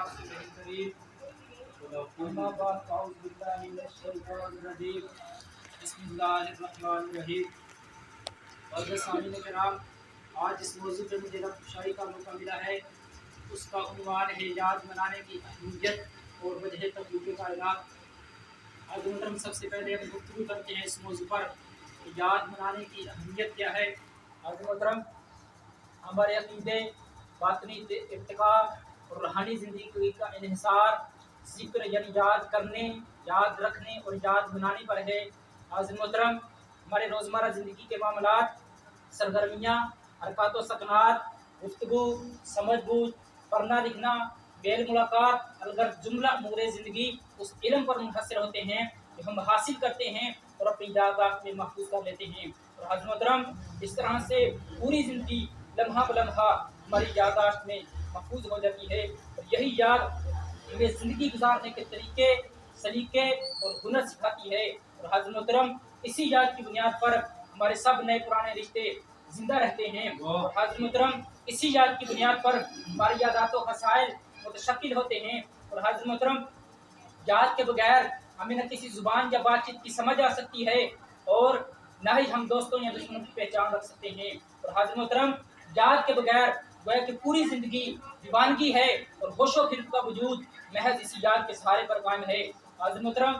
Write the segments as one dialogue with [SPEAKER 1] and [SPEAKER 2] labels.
[SPEAKER 1] अम्मा बाद अऊज़ु बिल्लाहि मिनश शैतानिर रजीम बिस्मिल्लाहिर रहमानिर रहीम। और सामीन किराम, आज इस मौजू पे मुझे रफ्तारी का मौका मिला है। उसका उन्वान है याद मनाने की अहमियत और वजह तब्लीग का ऐलान। आज मुहतरम, सबसे पहले हम गुफ्तगू करते हैं इस मौजू पर, याद मनाने की अहमियत क्या है। आज मुहतरम, हमारे अकीदे, बातनी इर्तिका और रूहानी ज़िंदगी का इन्हिसार ज़िक्र यानी याद करने, याद रखने और याद मनाने पर है। आज मोहतरम, हमारे रोज़मर्रा ज़िंदगी के मामलात, सरगर्मियाँ, हरकत व सकनात, गुफ्तगू, समझ-बूझ, पढ़ना लिखना, बेल मुलाकात, अगर जुमला अमूरे ज़िंदगी उस इल्म पर मुनहसर होते हैं जो हम हासिल करते हैं और अपनी याददाश्त में महफूज कर लेते हैं। और आज मोहतरम, इस तरह से पूरी ज़िंदगी लम्हा ब लम्हा हमारी याददाश्त में महफूज हो जाती है। और यही याद हमें ज़िंदगी गुजारने के तरीके, सलीके और हुनर सिखाती है। और आज मोहतरम, इसी याद की बुनियाद पर हमारे सब नए पुराने रिश्ते जिंदा रहते हैं। और आज मोहतरम, इसी याद की बुनियाद पर हमारी यादात व मसाइल मुतशक्किल होते हैं। और आज मोहतरम, याद के बगैर हमें न किसी जुबान या बातचीत की समझ आ सकती है और न ही हम दोस्तों या दुश्मनों की पहचान रख सकते हैं। और आज मोहतरम, याद के बगैर गोया कि पूरी जिंदगी दीवानगी है और होशो खिलत का वजूद महज इसी याद के सहारे पर कायम है। आज मोहतरम,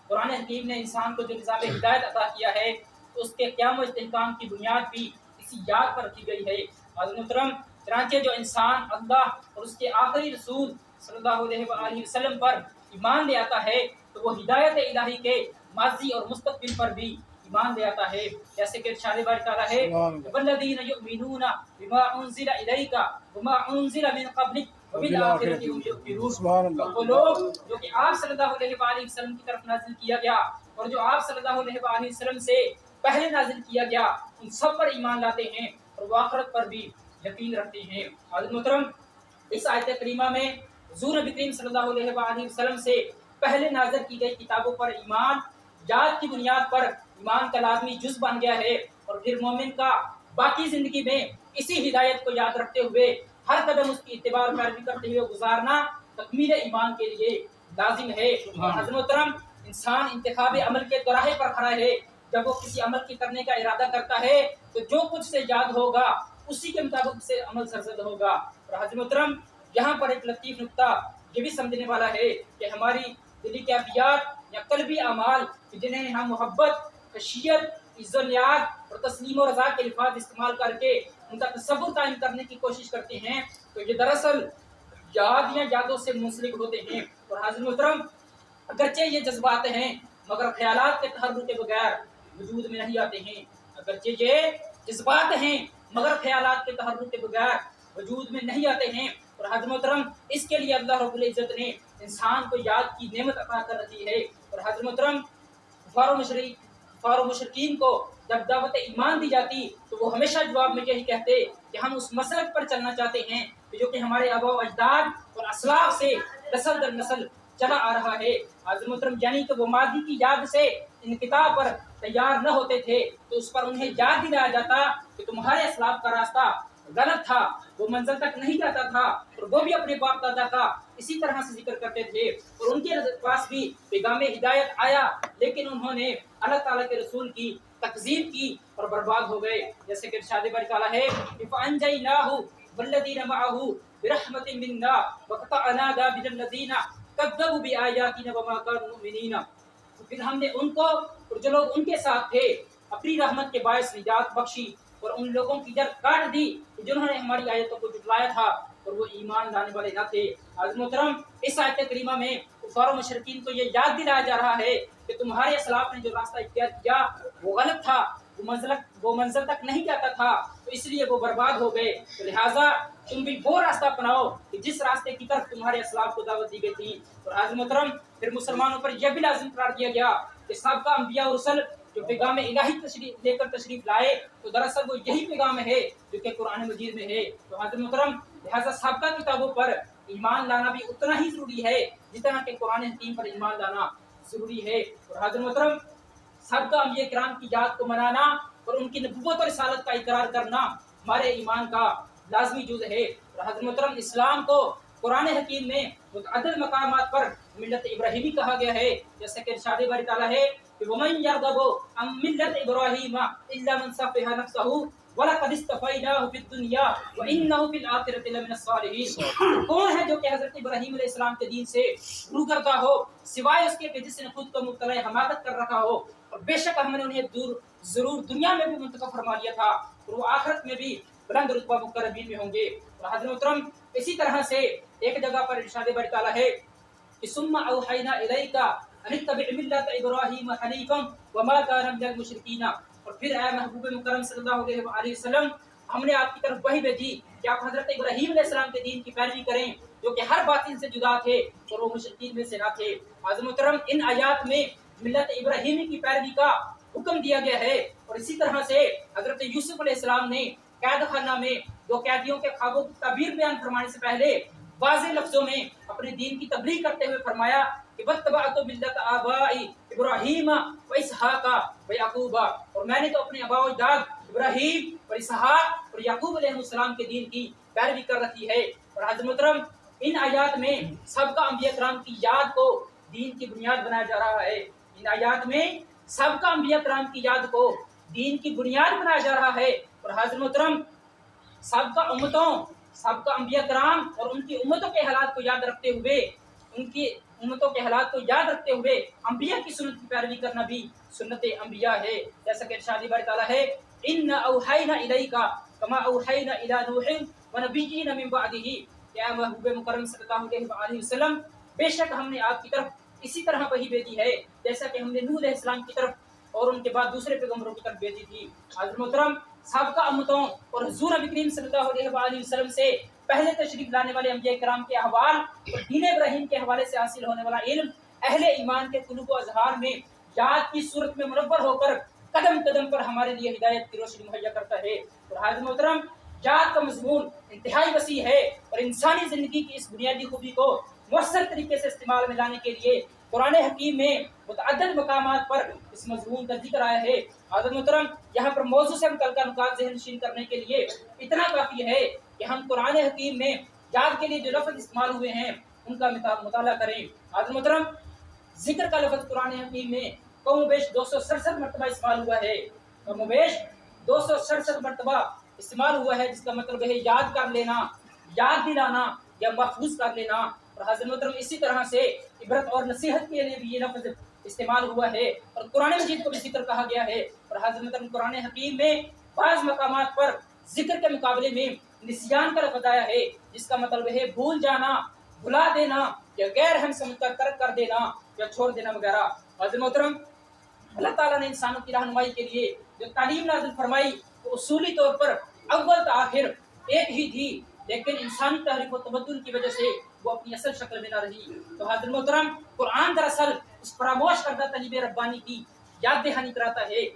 [SPEAKER 1] कुरान हकीम ने इंसान को जो निज़ाम हिदायत अता किया है, तो उसके क़याम व इस्तेहकाम की बुनियाद भी इसी याद पर रखी गई है। आज मोहतरम, चनांचे जो इंसान अल्लाह और उसके आखिरी रसूल सल्लल्लाहु अलैहि वसल्लम पर ईमान ले आता है, तो वो हिदायत इलाही के माजी और मुस्तक़बिल पर भी ईमान ले आता है। जैसे कि इरशाद बारी तआला है, वल्लज़ीना युमिनूना बिमा उनज़िला इलैका वमा उनज़िला मिन क़ब्लिक व बिल आखिरति हुम युक़िनून। वो लोग जो कि आप सल्लल्लाहु अलैहि वसल्लम की तरफ नाज़िल किया गया और जो आप सल्लल्लाहु अलैहि वसल्लम से पहले नाज़िल किया गया, उन सब पर ईमान लाते हैं और वो आखिरत पर भी यकीन रखते हैं। आज मोहतरम, इस आयत करीमा में हुज़ूर नबी करीम सल्लल्लाहु अलैहि वसल्लम से पहले नाज़िल की गई किताबों पर ईमान याद की बुनियाद पर ईमान का लाज़मी जुज़ बन गया है। और फिर मोमिन का बाकी ज़िंदगी में इसी हिदायत को याद रखते हुए हर कदम उसकी इत्तिबा और पैरवी करते हुए गुजारना तकमील ईमान के लिए लाजिम है। और मोहतरम, इंसान इंतखाब अमल के दराहे पर खड़ा है। जब वो किसी अमल की करने का इरादा करता है, तो जो कुछ से याद होगा उसी के मुताबिक से अमल सरजद होगा। और मोहतरम, यहाँ पर एक लतीफ़ नुक्ता ये भी समझने वाला है कि हमारी दिली कैफियत या कल्बी अमाल जिन्हें हम मोहब्बत, खशियत, इज़्ज़त और तस्लीम और रज़ा के अल्फाज इस्तेमाल करके उनका तसव्वुर कायम करने की कोशिश करते हैं, तो ये दरअसल याद या यादों से मुंसलिक होते हैं। और हाज़िर मोहतरम, अगरचे ये जज्बात हैं मगर ख्यालात के तहर्रुक के बगैर वजूद में नहीं आते हैं। अगरचे ये जज्बात हैं मगर ख्यालात के तहर्रुक के बगैर वजूद में नहीं आते हैं। और हाज़िर मोहतरम, इसके लिए अल्लाह रब्बुल इज़्ज़त ने इंसान को याद की नेमत अता कर रखी है। और हाज़िर मोहतरम, कुफ़ार और मुशरिकीन को जब दावत ईमान दी जाती, तो वो हमेशा जवाब में यही कहते कि हम उस मसलक पर चलना चाहते हैं जो कि हमारे आबा व अजदाद और असलाफ से नस्ल दर नस्ल चला आ रहा है। हाज़िर मोहतरम, यानी कि वो मादी की याद से इन किताब पर तैयार न होते थे, तो उस पर उन्हें याद दिलाया जाता कि तुम्हारे असलाफ का रास्ता गलत था, वो मंजिल तक नहीं जाता था। और वो भी अपने बाप दादा का इसी तरह से जिक्र करते थे और उनके पास भी पैगाम हिदायत आया, लेकिन उन्होंने अल्लाह ताला के रसूल की तकज़ीब की और बर्बाद हो गए। जैसे कि इरशाद बारी तआला है, फ़अनजयनाहु वल्लज़ीना मअहु बिरहमतिन मिन्ना वक़तअना दाबिरल लज़ीना कज़्ज़बू बिआयातिना वमा कानू मुमिनीन। फिर हमने उनको और जो लोग उनके साथ थे अपनी रहमत के बायस निजात बख्शी और उन लोगों की जड़ काट दी जिन्होंने हमारी आयतों को झुठलाया था और वो ईमान लाने वाले न थे। आज मोहतरम, इस आयत करीमा में कुफ़ार और मुशरिकीन को ये याद दिलाया जा रहा है कि तुम्हारे असलाफ ने जो रास्ता इख्तियार किया वो गलत था, वो मंजिल तक नहीं जाता था, तो इसलिए वो बर्बाद हो गए। तो लिहाजा तुम भी वो रास्ता अपनाओ कि जिस रास्ते की तरफ तुम्हारे असलाफ को दावत दी गई थी। और आज मोहतरम, फिर मुसलमानों पर यह भी लाजिम करार दिया गया कि सबका अंबिया और रसूल जो पैगाम इलाही लेकर तशरीफ लाए, तो दरअसल वो यही पैगाम है जो कि कुरान मजीद में है। तो हाज़िर मोहतरम, लिहाजा सबका किताबों पर ईमान लाना भी उतना ही जरूरी है जितना कि कुरान हकीम पर ईमान लाना जरूरी है। और हाज़िर मोहतरम, सबका अंबिया किराम की याद को मनाना और उनकी नबूवत और रिसालत का इकरार करना हमारे ईमान का लाजमी जुज़ है। और हाज़िर मोहतरम, इस्लाम को कुरान हकीम में मुतअद्दिद मकामात पर मिल्लत इब्राहिमी कहा गया है, जैसे कि इरशाद बारी ताला है कि वमन यरगबु अन मिल्लत इब्राहिम इल्ला मन सफिहा नफ्सहु वलक़द इस्तफ़ैनाहु फिद दुनिया व इन्नहु फिल आखिरति लमिनस सालिहीन। कौन है जो कि हजरत इब्राहिम अलैहिस्सलाम के दीन से रूगरदा हो, सिवाय उसके कि जिसने खुद को मुब्तला हमाकत कर रखा हो, और बेशक हमने उन्हें जरूर दुनिया में भी मुंतखब फरमा लिया था और वो आखिरत में भी बुलंद रुतबा मुकर्रबीन में होंगे। और हज़रत मोहतरम इसी तरह से एक जगह पर इरशाद बारी ताला है कि सुम्मा औहैना इलैका अन इत्तबि मिल्लत इब्राहीम हनीफन व मा काना मिनल मुशरिकीन। और फिर ऐ महबूब मुकर्रम सल्लल्लाहु अलैहि वसल्लम, हमने आपकी तरफ वही भेजी कि आप हजरत इब्राहीम अलैहिस्सलाम के दीन की पैरवी करें, जो कि हर बातिल से जुदा थे और वो मुशरिकीन में से ना थे। हज़रत मोहतरम इन आयात में मिल्लत इब्राहीमी की पैरवी का हुक्म दिया गया है। और इसी तरह से हजरत यूसुफ अलैहिस्सलाम ने कैद खाना में दो कैदियों के ख्वाबों की तबीर बयान फरमाने से पहले वाज़ेह लफ्जों में अपने दीन की तबलीग करते हुए फरमाया कि वत्तबअतु मिल्लत आबाई इब्राहीम व इसहाक व याकूब, और मैंने तो अपने आबा अजदाद इब्राहीम और इसहाक और याकूब अलैहिस्सलाम के दीन की पैरवी कर रखी है। और हज़रत मोहतरम इन आयात में सबका अंबिया किराम की याद को दीन की बुनियाद बनाया जा रहा है। इन आयात में सबका अंबिया किराम की याद को दीन की बुनियाद बनाया जा रहा है। और हज़रत मोहतरम सबका अंबिया किराम और उनकी उम्मतों के हालात को याद रखते हुए अंबिया की सुन्नत की पैरवी करना भी सुन्नत अंबिया है। जैसा कि इरशाद बारी ताला है इन्ना औहैना इलैका कमा औहैना इला नूहिन व नबिय्यिना मिन बअदिही, या महबूब मुकर्रम सल्लल्लाहु अलैहि वसल्लम, बेशक हमने आपकी तरफ इसी तरह वही भेजी है जैसा कि हमने नूह अलैहिस्सलाम की तरफ और उनके बाद दूसरे पैगंबरों की तरफ भेजी थी। हज़रत मोहतरम साबका उम्मतों और हुज़ूर नबी करीम सल्लल्लाहु अलैहि वसल्लम से पहले तशरीफ लाने वाले अंबिया किराम के अहवाल और दीन इब्राहीम के हवाले से हासिल होने वाला इल्म अहले ईमान के कुलूब व अज़हार में याद की सूरत में मुनव्वर होकर कदम कदम पर हमारे लिए हिदायत की रोशनी मुहैया करता है। और हज़रत मोहतरम याद का मज़मून इंतहाई वसी है और इंसानी ज़िंदगी की इस बुनियादी खूबी को मुअस्सर तरीके से इस्तेमाल में लाने के लिए कुरान हकीम में मुतअद्दिद मकामात पर इस मज़मून का जिक्र आया है। हज़रत मोहतरम यहाँ पर मौजू से मुतल्लिक़ नुकात ज़हन नशीन करने के लिए इतना काफ़ी है कि हम कुरान हकीम में याद के लिए जो लफ्ज़ इस्तेमाल हुए हैं उनका मुताला करें। हज़रत मोहतरम जिक्र का लफ्ज़ कुरान हकीम में कमोबेश 267 मरतबा इस्तेमाल हुआ है, कमोबेश 267 मरतबा इस्तेमाल हुआ है, जिसका मतलब है याद कर लेना, याद दिलाना या महफूज कर लेना। और हज़रत मोहतरम इसी तरह से इबरत और नसीहत के लिए भी ये लफ्ज़ इस्तेमाल हुआ है और कुरान मजीद को भी जिक्र कहा गया है। और हज़रत मोहतरम कुरान हकीम में बाज़ मकामात पर जिक्र के मुकाबले में निस्यान का लफ्ज़ आया है, जिसका मतलब है भूल जाना, भुला देना या गैर हम समझकर तर्क कर देना या छोड़ देना वगैरह। हज़रत मोहतरम अल्लाह ताला ने इंसानों की रहनुमाई के लिए जो तालीम नाज़िल फरमाई वो उसूली तौर पर अव्वल तो आखिर एक ही थी, लेकिन इंसानी तहरीक व तमद्दुन की वजह से वो अपनी असल शक्ल में न रही। तो हज़रत मोहतरम कुरान दरअसल उस फरामोश करदा तलीब रब्बानी की याद दहानी कराता है,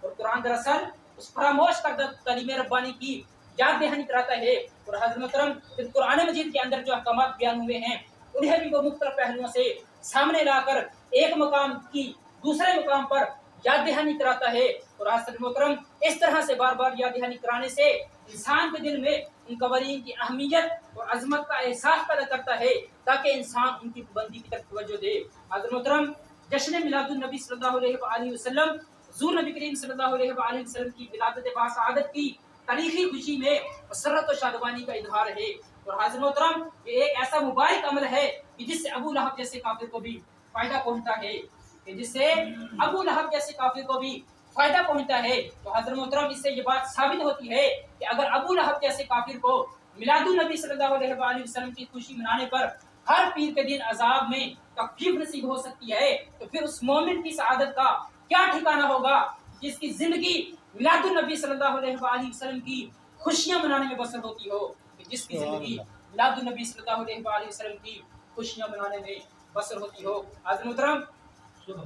[SPEAKER 1] और कुरान दरअसल उस फरामोश करदा तलीब रब्बानी की याद दहानी कराता है। और हज़रत मोहतरम कुरान मजीद के अंदर जो अहकामात बयान हुए हैं उन्हें भी वो मुख्तलिफ पहलुओं से सामने लाकर एक मकाम की दूसरे मुकाम पर याद दहानी कराता है। और हज़रत मोहतरम इस तरह से बार बार याद दहानी कराने से इंसान के दिल में उन कवानीन की अहमियत और अजमत का एहसास पैदा करता है, ताकि इंसान उनकी पाबंदी की तरफ तवज्जो दे। हज़रत मोहतरम जश्न मिलादुन नबी सल्लल्लाहु अलैहि वसल्लम, हुज़ूर नबी करीम सल्लल्लाहु अलैहि वसल्लम की विलादत बासआदत की तारीखी खुशी में मसरत और शादबानी का इजहार है। और हज़रत मोहतरम ये एक ऐसा मुबारक अमल है कि जिससे अबू लहब जैसे काफिर को भी फायदा पहुंचता है, फायदा पहुंचता है। तो हज़रत मोहतरम इससे ये बात साबित होती है कि अगर अबू लहब जैसे काफिर को मिलादुन नबी सल्लल्लाहु अलैहि वसल्लम की खुशी मनाने पर हर पीर के दिन अजाब में तकलीफ नसीब हो सकती है, तो फिर उस मोमिन की सआदत का क्या ठिकाना होगा जिसकी जिंदगी मिलादुन नबी सल्लल्लाहु अलैहि वसल्लम की खुशियां मनाने में बसर होती हो, जिसकी जिंदगी मिलादुन नबी सल्लल्लाहु अलैहि वसल्लम की खुशियां मनाने में बसर होती हो। हज़रत मोहतरम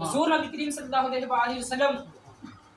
[SPEAKER 1] हुज़ूर नबी करीम सल्लल्लाहु अलैहि वसल्लम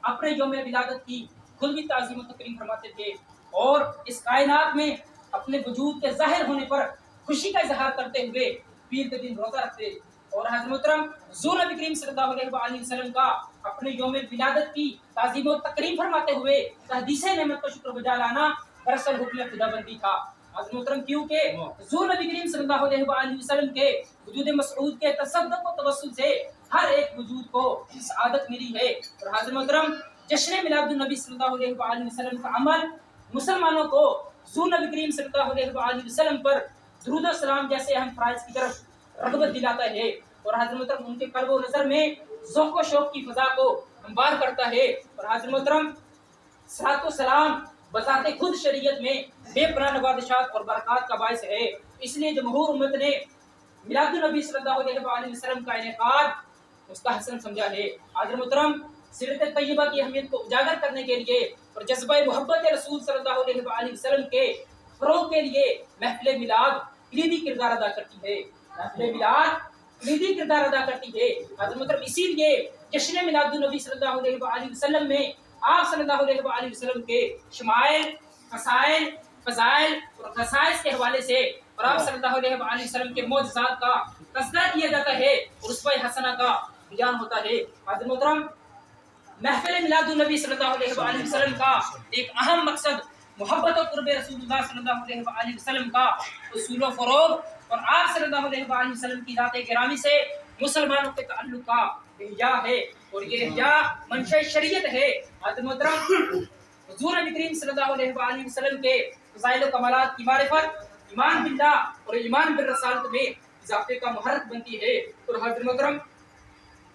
[SPEAKER 1] अपने यौम विलादत की खुद भी ताज़ीम और तकरीम फरमाते थे और इस कायनात में अपने वजूद के ज़ाहिर होने पर खुशी का इजहार करते हुए पीर के दिन रोज़ा रखते। और हज़रत मोहतरम हुज़ूर नबी करीम सल्लल्लाहु अलैहि वसल्लम का अपने यौम विलादत की ताज़ीम और तकरीम फरमाते हुए तहदीस नेमत का शुक्र बजा लाना दरअसल हुक्म खुदाबंदी था। حضرت محترم کیونکہ حضور نبی کریم صلی اللہ علیہ وسلم کے وجود مسعود کے تصدق و توسل سے ہر ایک وجود کو سعادت ملی ہے. اور حضرت محترم جشن میلاد النبی صلی اللہ علیہ وسلم کا عمل مسلمانوں کو حضور نبی کریم صلی اللہ علیہ وسلم پر درود و سلام جیسے اہم فرائض کی طرف رغبت دلاتا ہے. اور حضرت محترم ان کے قلب و نظر میں ذوق و شوق کی فضا کو ہموار کرتا ہے. اور حضرت محترم صلاۃ و سلام بذات خود شریعت میں بے پناہ نوازشات اور برکات کا باعث ہے. اس لیے جمہور امت نے میلاد النبی صلی اللہ علیہ وسلم کا انعقاد مستحسن سمجھا ہے. حضرت محترم سیرت طیبہ کی اہمیت کو اجاگر کرنے کے لیے اور جذبہ محبت رسول صلی اللہ علیہ وسلم کے فروغ کے لیے محفل میلاد کلیدی کردار ادا کرتی ہے. محفل میلاد کلیدی کردار ادا کرتی ہے. حضرت محترم اسی لیے جشن میلاد النبی صلی اللہ علیہ وسلم میں آپ صلی اللہ علیہ وسلم کے شمائل، مسائل، فضائل اور خصائص کے حوالے سے اور آپ صلی اللہ علیہ وسلم کے معجزات کا تذکرہ کیا جاتا ہے اور اسوہ حسنہ کا بیان ہوتا ہے. حضرت محترم محفل میلاد النبی صلی اللہ علیہ وسلم کا ایک اہم مقصد محبت و قرب رسول اللہ صلی اللہ علیہ وسلم کا اصول و فروغ اور آپ صلی اللہ علیہ وسلم کی ذات گرامی سے مسلمانوں کے تعلق کا احیاء ہے. اور یہ احیاء منشأ شریعت ہے. حضرت محترم حضور نبی کریم صلی اللہ علیہ وسلم کے فضائل و کمالات کی معرفت ایمان باللہ اور ایمان بالرسالت میں اضافے کا محرک بنتی ہے. اور حضرت محترم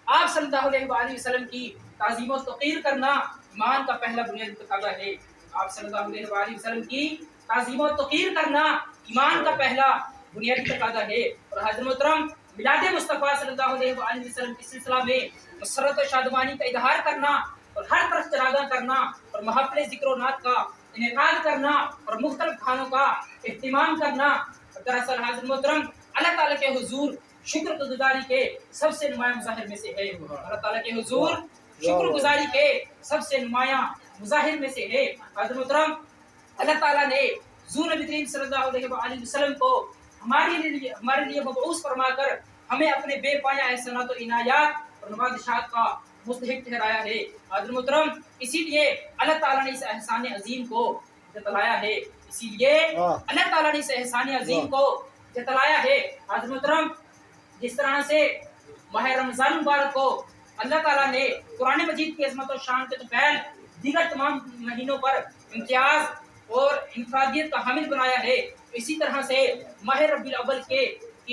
[SPEAKER 1] آپ صلی اللہ علیہ وسلم کی تعظیم و توقیر کرنا ایمان کا پہلا بنیادی تقاضا ہے. آپ صلی اللہ علیہ وسلم کی تعظیم و توقیر کرنا ایمان کا پہلا بنیادی تقاضا ہے. اور حضرت محترم میلاد مصطفیٰ صلی اللہ علیہ وسلم کے سلسلہ میں مسرت و شادمانی کا اظہار کرنا اور ہر طرف چراغاں کرنا اور محفل ذکر و نعت کا انعقاد کرنا اور مختلف کھانوں کا اہتمام کرنا دراصل حضرت محترم اللہ تعالیٰ کے حضور شکر گزاری کے سب سے نمایاں مظاہر میں سے ہے. اللہ تعالیٰ کے حضور شکر گزاری کے سب سے نمایاں مظاہر میں سے ہے. حضرت محترم اللہ تعالیٰ نے حضور نبی کریم صلی اللہ علیہ وسلم کو ہمارے لیے مبعوث فرما کر ہمیں اپنے بے پایا احسانات و عنایات اور نوازشات کا مستحق ٹھہرایا ہے. حضرت محترم اسی لیے اللہ تعالیٰ نے اس احسان عظیم کو جتلایا ہے. اسی لیے اللہ تعالیٰ نے اس احسان عظیم کو جتلایا ہے. حضرت محترم جس طرح سے ماہ رمضان مبارک کو اللہ تعالیٰ نے قرآن مجید کی عظمت و شان کے طفیل دیگر تمام مہینوں پر امتیاز اور انفرادیت کا حامل بنایا ہے. اسی طرح سے ماہ ربیع الاول کی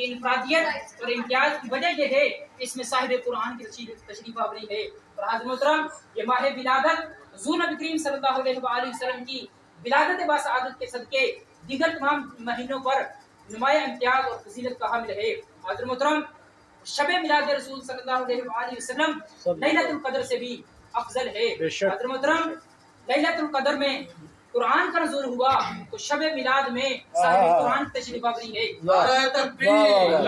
[SPEAKER 1] انفرادیت اور امتیاز کی وجہ یہ ہے کہ اس میں صاحب قرآن کی تشریف آوری ہے. اور حضرت محترم یہ ماہ ولادت حضور نبی کریم صلی اللہ علیہ وسلم کی ولادت باسعادت کے صدقے دیگر تمام مہینوں پر نمایاں امتیاز اور فضیلت کا حامل ہے. حضرت محترم شب میلاد رسول صلی اللہ علیہ وسلم لیلۃ القدر سے بھی افضل ہے. حضرت محترم لیلۃ القدر میں قرآن کا نزول ہوا تو شب میلاد میں صاحب قرآن تشریف آوری ہے.
[SPEAKER 2] نعرہ تکبیر،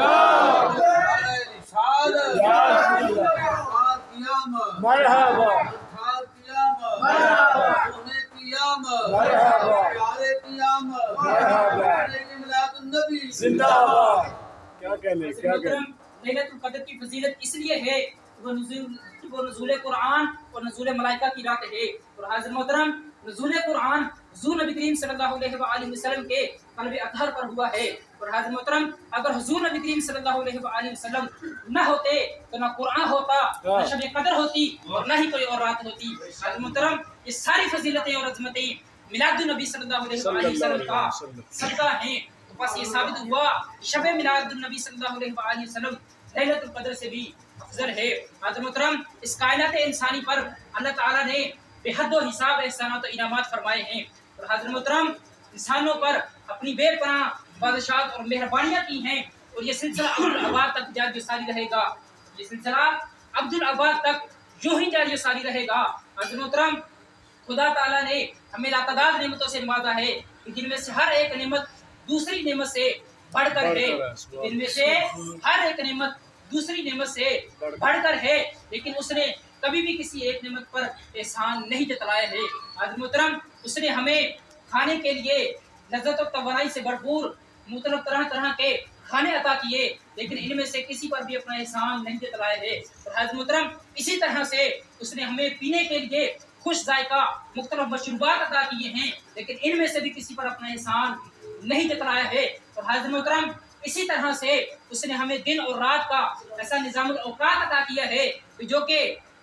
[SPEAKER 3] مرحبا زندہ باد. کیا کہنے کیا کہنے.
[SPEAKER 1] لیلۃ القدر کی فضیلت اس لیے ہے وہ نزول قرآن اور نزول ملائکہ کی رات ہے. اور حضرت محترم نزول قرآن حضور نبی کریم صلی اللہ علیہ وسلم کے قلب اطہر پر ہوا ہے. اور حضرت محترم اگر حضور نبی کریم صلی اللہ علیہ وسلم نہ ہوتے تو نہ قرآن ہوتا، نہ شب قدر ہوتی اور نہ ہی کوئی اور رات ہوتی. حضرت محترم یہ ساری فضیلتیں اور عظمتیں میلاد النبی صلی اللہ علیہ وسلم کا صدقہ ہیں. تو بس یہ ثابت ہوا شب میلاد النبی صلی اللہ علیہ وسلم لیلۃ القدر سے بھی افضل ہے. حضرت محترم اس کائنات انسانی پر اللہ تعالیٰ نے بے حد و حساب احسانات و انعامات فرمائے ہیں. اور حضرت محترم انسانوں پر اپنی بے پناہ بادشاہت اور مہربانیاں کی ہیں. اور یہ سلسلہ عبدالآباد تک جاری و ساری رہے گا. یہ سلسلہ عبدالآباد تک یوں ہی جاری و ساری رہے گا. حضرت محترم خدا تعالیٰ نے ہمیں لاتعداد نعمتوں سے نوازا ہے جن میں سے ہر ایک نعمت دوسری نعمت سے بڑھ کر ہے. ان میں سے ہر ایک نعمت دوسری نعمت سے بڑھ کر ہے، لیکن اس نے کبھی بھی کسی ایک نعمت پر احسان نہیں جتلایا ہے. حضرت محترم اس نے ہمیں کھانے کے لیے لذت و توانائی سے بھرپور مختلف طرح طرح کے کھانے عطا کیے، لیکن ان میں سے کسی پر بھی اپنا احسان نہیں جتلایا ہے. اور حضرت محترم اسی طرح سے اس نے ہمیں پینے کے لیے خوش ذائقہ مختلف مشروبات عطا کیے ہیں، لیکن ان میں سے بھی کسی پر اپنا احسان نہیں جتلایا ہے۔ اور حضرت محترم اسی طرح سے اس نے ہمیں دن اور رات کا ایسا نظام الاوقات عطا کیا ہے جو کہ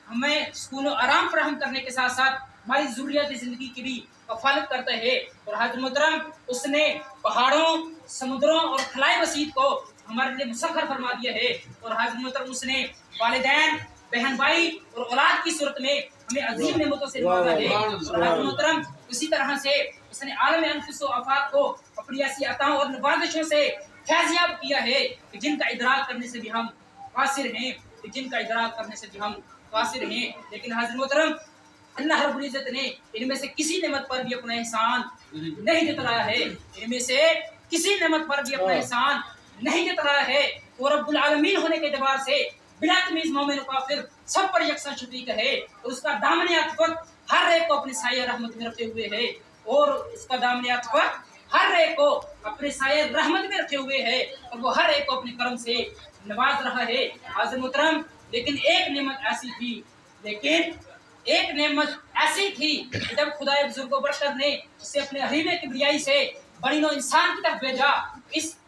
[SPEAKER 1] ہمیں سکون و آرام فراہم کرنے کے ساتھ ساتھ ہماری ضروریات زندگی کی بھی کفالت کرتا ہے۔ اور حضرت محترم اس نے پہاڑوں، سمندروں اور خلائے وسیع کو ہمارے لیے مسخر فرما دیا ہے۔ اور حضرت محترم اس نے والدین، بہن بھائی اور اولاد کی صورت میں ہمیں عظیم نعمتوں سے نوازا ہے۔ اور حضرت محترم اسی طرح سے اس نے عالم انفس و آفات کو اپنی ایسی عطاؤں اور نوازشوں سے فیضیاب کیا ہے کہ جن کا ادراک کرنے سے بھی ہم قاصر ہیں، لیکن حضرت محترم اللہ رب العزت نے ان میں سے کسی نعمت پر بھی اپنا احسان نہیں جتلایا ہے، وہ رب العالمین ہونے کے اعتبار سے بلا تمیز مومن و کافر سب پر یکساں شفیق ہے، اور اس کا دامن عطفت ہر ایک کو اپنے سایہ رحمت میں رکھے ہوئے ہے، اور وہ ہر ایک کو اپنے کرم سے نواز رہا ہے۔ حضرت محترم لیکن ایک نعمت ایسی تھی کہ جب خدائے بزرگ و برتر نے اسے اپنے حریم کبریائی سے بنی نوع انسان کی طرف بھیجا،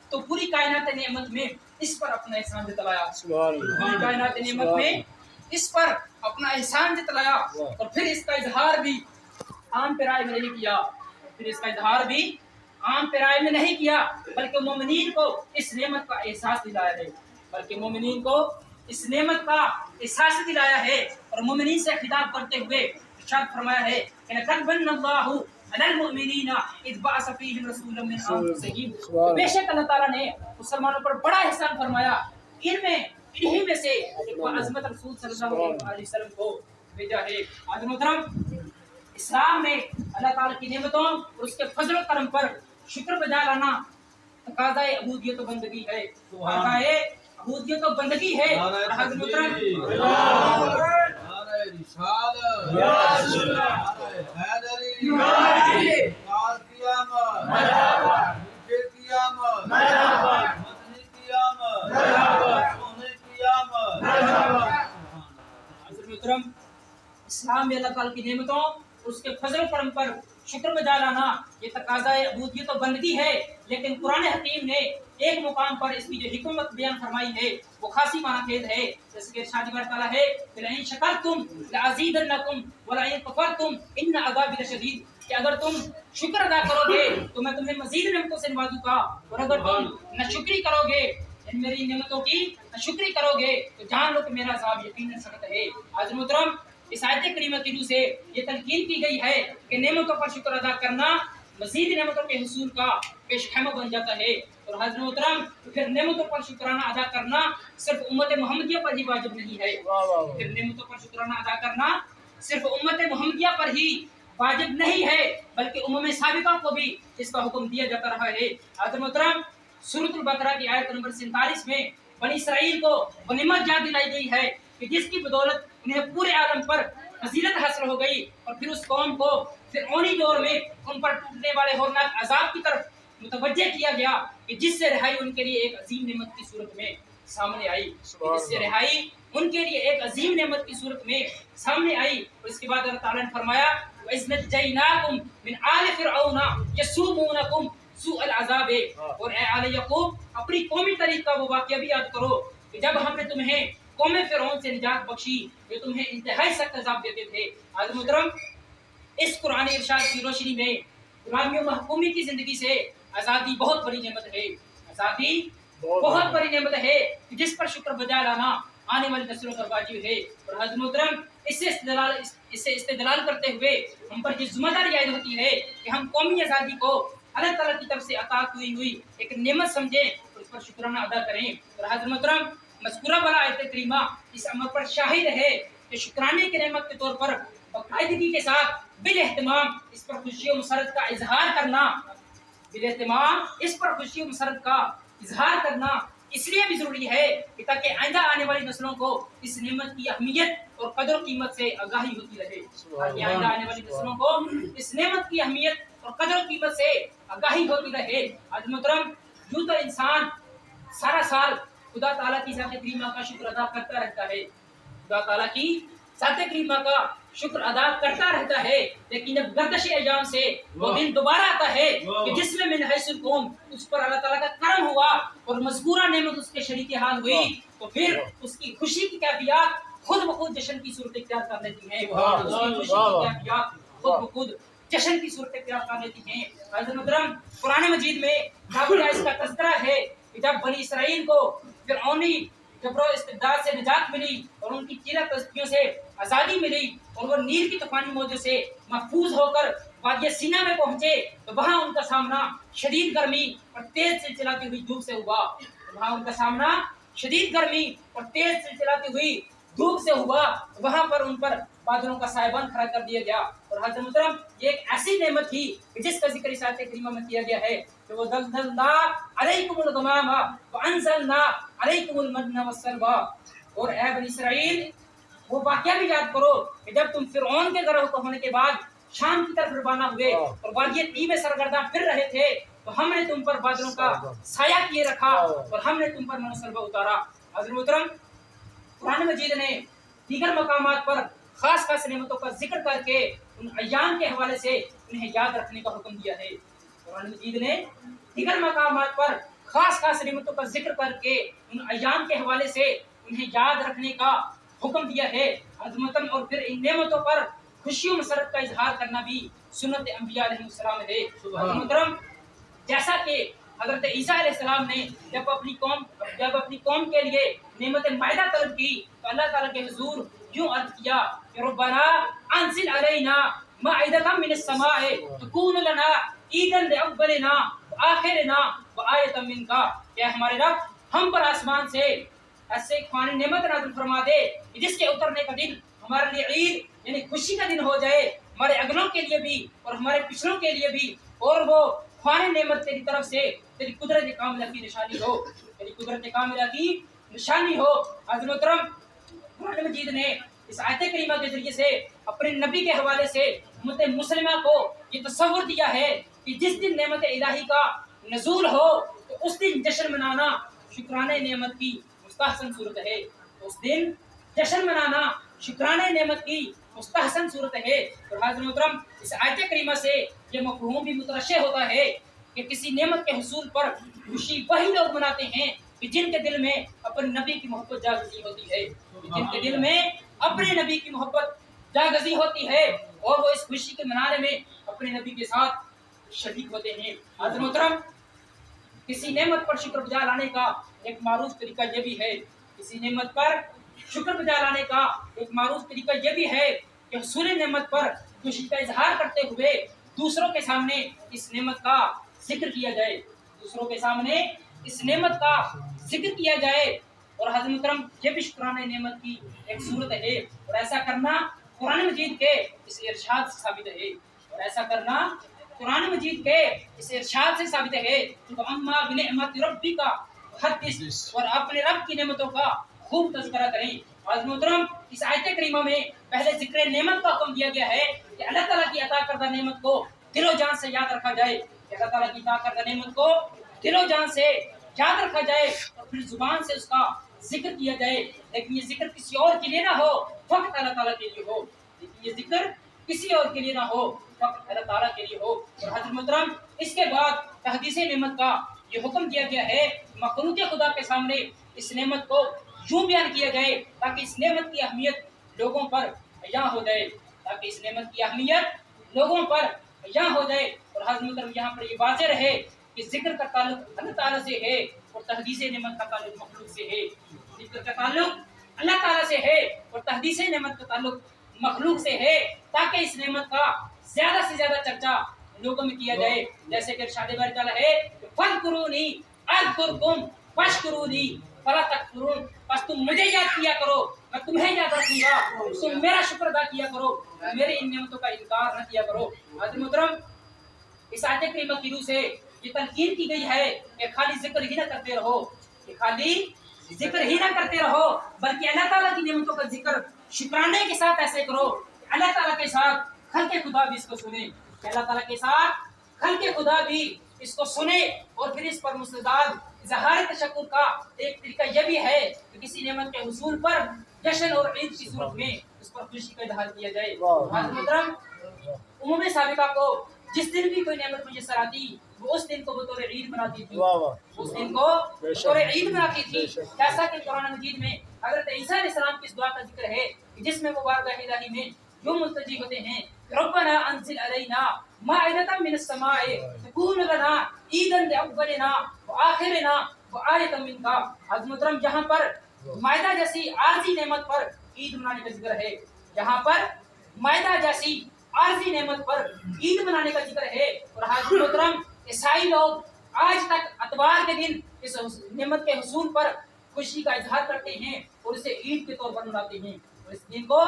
[SPEAKER 1] تو پوری کائنات نعمت میں اس پر اپنا احسان جتلایا، اور پھر اس کا اظہار بھی عام پیرائے میں نہیں کیا، بلکہ مومنین کو اس نعمت کا احساس دلایا ہے، اور مومنین سے خطاب کرتے ہوئے ارشاد فرمایا ہے کہ لَقَدْ مَنَّ اللَّهُ عَلَى الْمُؤْمِنِينَ إِذْ بَعَثَ فِيهِمْ رَسُولًا مِّنْ أَنفُسِهِمْ، بے شک اللہ تعالیٰ نے مسلمانوں پر بڑا احسان فرمایا، انہی میں سے ایک عظمت رسول صلی اللہ علیہ وسلم کو بھیجا ہے۔ حضرت محترم اسلام میں اللہ تعالیٰ کی نعمتوں اور اس کے فضل و کرم پر شکر بجا لانا تقاضائے عبودیت و بندگی ہے، اور حضرت محترم اسلام میں اللہ تعالیٰ کی نعمتوں اور اس کے فضل و کرم پر شکر بجا لانا یہ تقاضائے عبودیت و بندگی ہے، لیکن قرآن حکیم نے ایک مقام پر اس کی جو حکمت بیان فرمائی ہے وہ خاصی معنی خیز ہے، جیسے کہ ارشاد بار تعالیٰ ہے لَئِن شَكَرْتُمْ لَأَزِيدَنَّكُمْ وَلَئِن كَفَرْتُمْ إِنَّ عَذَابِي لَشَدِيدٌ، کہ اگر تم شکر ادا کرو گے تو میں تمہیں مزید نعمتوں سے نوازوں گا، اور اگر تم ناشکری کرو گے، میری نعمتوں کی ناشکری کرو گے تو جان لو کہ میرا عذاب یقیناً سخت ہے۔ حضرت محترم اس آیت کریمہ کی روح سے یہ تلقین کی گئی ہے کہ نعمتوں پر شکر ادا کرنا مزید نعمتوں کے حصول کا پیش خیمہ بن جاتا ہے۔ اور حضرت محترم پھر نعمتوں پر شکرانہ ادا کرنا صرف امت محمدیہ پر ہی واجب نہیں ہے، واجب نہیں ہے بلکہ امم سابقہ کو بھی اس کا حکم دیا جاتا رہا ہے۔ حضرت محترم سورۃ البقرہ کی آیت نمبر 47 میں بنی اسرائیل کو غنیمت یاد دلائی گئی ہے کہ جس کی بدولت انہیں پورے عالم پر فضیلت حاصل ہو گئی، اور پھر اس قوم کو فرعونی دور میں ان پر ٹوٹنے والے ہولناک عذاب کی طرف متوجہ کیا گیا کہ جس سے رہائی ان کے لیے ایک عظیم نعمت کی صورت میں سامنے آئی، اور اس کے بعد اللہ تعالیٰ نے فرمایا وَإِذْ نَجَّيْنَاكُمْ مِنْ آلِ فِرْعَوْنَ يَسُومُونَكُمْ سُوءَ الْعَذَابِ، اور اے آل یعقوب اپنی قومی تاریخ کا وہ واقعہ بھی یاد کرو کہ جب ہم نے تمہیں قوم فرعون سے نجات بخشی جو تمہیں انتہائی سخت عذاب دیتے تھے۔ حضرت محترم اس قرآن ارشاد کی روشنی میں غلامی و محکومی کی زندگی سے آزادی بہت بڑی نعمت ہے، جس پر شکر بجا لانا آنے والی نسلوں پر واجب ہے۔ اور حضرت محترم اس سے استدلال کرتے ہوئے ہم پر یہ ذمہ داری عائد ہوتی ہے کہ ہم قومی آزادی کو اللہ تعالیٰ کی طرف سے عطا ہوئی ایک نعمت سمجھیں اور اس پر شکرانہ ادا کریں۔ اور حضرت محترم مذکورہ والا آیت کریمہ اس امر پر شاہد ہے کہ شکرانے کی نعمت کے طور پر باقاعدگی کے ساتھ بالاہتمام اس پر خوشی و مسرت کا اظہار کرنا اس لیے بھی ضروری ہے کہ تاکہ آئندہ آنے والی نسلوں کو اس نعمت کی اہمیت اور قدر و قیمت سے آگاہی ہوتی رہے، حضرت محترم یوں تو انسان سارا سال خدا تعالیٰ کی ذات کریمہ کا شکر ادا کرتا رہتا ہے، خدا تعالیٰ کی ذات کریمہ کا شکر ادا کرتا رہتا ہے، لیکن اب گردش ایام سے وہ دن دوبارہ آتا ہے کہ جس میں من حیث القوم اس پر اللہ تعالیٰ کا کرم ہوا اور مذکورہ نعمت اس کے شریک حال ہوئی، تو پھر اس کی خوشی کی کیفیات خود بخود جشن کی صورت اختیار کر لیتی ہیں۔ اس کی خوشی کی کیفیات خود بخود جشن کی صورت اختیار کر لیتی ہیں۔ حضرت محترم قرآن مجید میں اس کا تذکرہ ہے کہ جب بنی اسرائیل کو فرعونی جبر و استبداد سے نجات ملی اور ان کی چیرہ پرستیوں سے آزادی ملی اور وہ نیل کی طوفانی موجوں سے محفوظ ہو کر وادی سینا میں پہنچے، تو وہاں ان کا سامنا شدید گرمی اور تیز سے چلاتی ہوئی دھوپ سے ہوا۔ وہاں ان کا سامنا شدید گرمی اور تیز سے چلاتی ہوئی دھوپ سے ہوا، وہاں پر ان پر بادلوں کا سائبان کھڑا کر دیا گیا۔ اور حضرت محترم یہ ایک ایسی نعمت تھی جس کا ذکر اس آیت کریمہ میں کیا گیا ہے کہ وہ ذللنا علیکم الغمام وانزلنا علیکم المن والسلوى۔ اور اے بنی اسرائیل وہ واقعہ بھی یاد کرو کہ جب تم فرعون کے گروہ کو ہونے کے بعد شام کی طرف روانہ ہوئے اور وادی طی میں سرگرداں پھر رہے تھے، تو ہم نے تم پر بادلوں کا سایہ کیے رکھا اور ہم نے تم پر من و سلوہ اتارا۔ حضرت محترم قرآن مجید نے دیگر مقامات پر خاص خاص نعمتوں کا ذکر کر کے ان ایام کے حوالے سے انہیں یاد رکھنے کا حکم دیا ہے۔ قرآن مجید نے دیگر مقامات پر خاص خاص نعمتوں کا ذکر کر کے ان ایام کے حوالے سے انہیں یاد رکھنے کا حکم دیا ہے۔ عظمت اور پھر ان نعمتوں پر خوشی و مسرت کا اظہار کرنا بھی سنت انبیاء علیہ السلام ہے۔ حضرت محترم جیسا کہ حضرت عیسیٰ علیہ السلام نے جب اپنی قوم کے لیے نعمت مائدہ طلب کی تو اللہ تعالیٰ کے حضور یوں عرض کیا کہ ربنا انزل علینا مائدۃ من السماء تکون لنا عیدا لاولنا وآخرنا وآیۃ منک، کہ ہمارے رب ہم پر آسمان سے ایسے خوانی نعمت نازل فرما دے کہ جس کے اترنے کا دن ہمارے لیے عید یعنی خوشی کا دن ہو جائے، ہمارے اگلوں کے لیے بھی اور ہمارے پچھلوں کے لیے بھی، اور وہ خوان نعمت تیری طرف سے تیری قدرت کاملہ کی نشانی ہو، تیری قدرت کاملہ کی نشانی ہو۔ حضرت محترم قرآن مجید نے اس آیت کریمہ کے ذریعے سے اپنے نبی کے حوالے سے امت مسلمہ کو یہ تصور دیا ہے کہ جس دن نعمت الہی کا نزول ہو تو اس دن جشن منانا شکرانے نعمت کی مستحسن صورت ہے۔ اس دن جشن منانا شکرانے نعمت کی مستحسن صورت ہے۔ اور حضرت محترم اس آیت کریمہ سے یہ مفہوم بھی مترشح ہوتا ہے کہ کسی نعمت کے حصول پر خوشی وہی لوگ مناتے ہیں کہ جن کے دل میں اپنے نبی کی محبت جاگزی ہوتی ہے، جن کے دل میں اپنے نبی کی محبت جاگزی ہوتی ہے اور وہ اس خوشی کے منانے میں اپنے نبی کے ساتھ شریک ہوتے ہیں۔ حضرت محترم کسی نعمت پر شکر بجا لانے کا ایک معروف طریقہ یہ بھی ہے، کسی نعمت پر شکر بجا لانے کا ایک معروف طریقہ یہ بھی ہے کہ حصول نعمت پر خوشی کا اظہار کرتے ہوئے دوسروں کے سامنے اس نعمت کا ذکر کیا جائے، دوسروں کے سامنے اس نعمت کا ذکر کیا جائے۔ اور حضرت محترم یہ بھی شکرانے نعمت کی ایک صورت ہے، اور ایسا کرنا قرآن مجید کے اس ارشاد سے ثابت ہے، اور ایسا کرنا قرآن مجید کے اس ارشاد سے ثابت ہے تو اما بنعمت ربک حدث، اور اپنے رب کی نعمتوں کا خوب تذکرہ کریں۔ حضرت محترم اس آیت کریمہ میں پہلے ذکر نعمت کا حکم دیا گیا ہے کہ اللہ تعالیٰ کی عطا کردہ نعمت کو دل و جان سے یاد رکھا جائے، کہ اللہ تعالیٰ کی عطا کردہ نعمت کو دل و جان سے یاد رکھا جائے اور پھر زبان سے اس کا ذکر کیا جائے، لیکن یہ ذکر کسی اور کے لیے نہ ہو، فقط اللہ تعالیٰ کے لیے ہو، لیکن یہ ذکر کسی اور کے لیے نہ ہو، فقط اللہ تعالیٰ کے لیے ہو۔ اور حضرت محترم اس کے بعد تحدیث نعمت کا یہ حکم دیا گیا ہے، مخلوق خدا کے سامنے اس نعمت کو یوں بیان کیا جائے تاکہ اس نعمت کی اہمیت لوگوں پر بیان ہو جائے، تاکہ اس نعمت کی اہمیت لوگوں پر بیان ہو جائے۔ اور حضرت محترم یہاں پر یہ واضح رہے کہ ذکر کا تعلق اللہ تعالیٰ سے ہے اور تحدیث نعمت کا تعلق مخلوق سے ہے، ذکر کا تعلق اللہ تعالیٰ سے ہے اور تحدیث نعمت کا تعلق مخلوق سے ہے، تاکہ اس نعمت کا زیادہ سے زیادہ چرچا لوگوں میں کیا جائے، جیسے کہ ارشاد باری تعالیٰ ہے فاذکرونی اذکرکم واشکرونی فلا تکفرون، بس تم مجھے یاد کیا کرو میں تمہیں یاد رکھوں گا، تم میرا شکر ادا کیا کرو، میری ان نعمتوں کا انکار نہ کیا کرو۔ حضرت محترم اس آیت کریمہ کی روح سے یہ تلقین کی گئی ہے کہ خالی ذکر ہی نہ کرتے رہو، کہ خالی ذکر ہی نہ کرتے رہو بلکہ اللہ تعالیٰ کی نعمتوں کا ذکر شکرانے کے ساتھ ایسے کرو کہ اللہ تعالیٰ کے ساتھ خلق خدا بھی اس کو سنے، کہ اللہ تعالیٰ کے ساتھ خلق خدا بھی اس کو سنے اور پھر اس پر مستعد इजहार तशक्कुर का एक तरीका यह भी है कि किसी नेमत के हुसूल पर जश्न और ईद की सूरत में उस पर खुशी का इजहार किया जाए। मोहतरम, उम्मे साबिका को जिस दिन भी कोई नेमत मुयस्सर आती वो उस दिन को बतौर ईद मनाती थी, उस दिन को बतौर ईद मनाती थी। जैसा कि कुरान मजीद में हज़रत ईसा अलैहिस्सलाम की इस दुआ का जिक्र है जिसमें वो बारगाह इलाही में जो मुल्तजी होते हैं, रब्बना अंज़िल अलैना माइदतम मिनस समाए तकून लना ईदन लिअव्वलिना व आखिरिना व आयतम मिनका। हज़रत मोहतरम, जहाँ पर मायदा जैसी आर्जी नेमत पर ईद मनाने का जिक्र है, जहाँ पर मायदा जैसी आर्जी नेमत पर ईद मनाने का जिक्र है, और हज़रत मोहतरम ईसाई लोग आज तक अतवार के दिन इस नेमत के हुसूल पर खुशी का इजहार करते हैं और इसे ईद के तौर पर मनाते हैं, और इस दिन को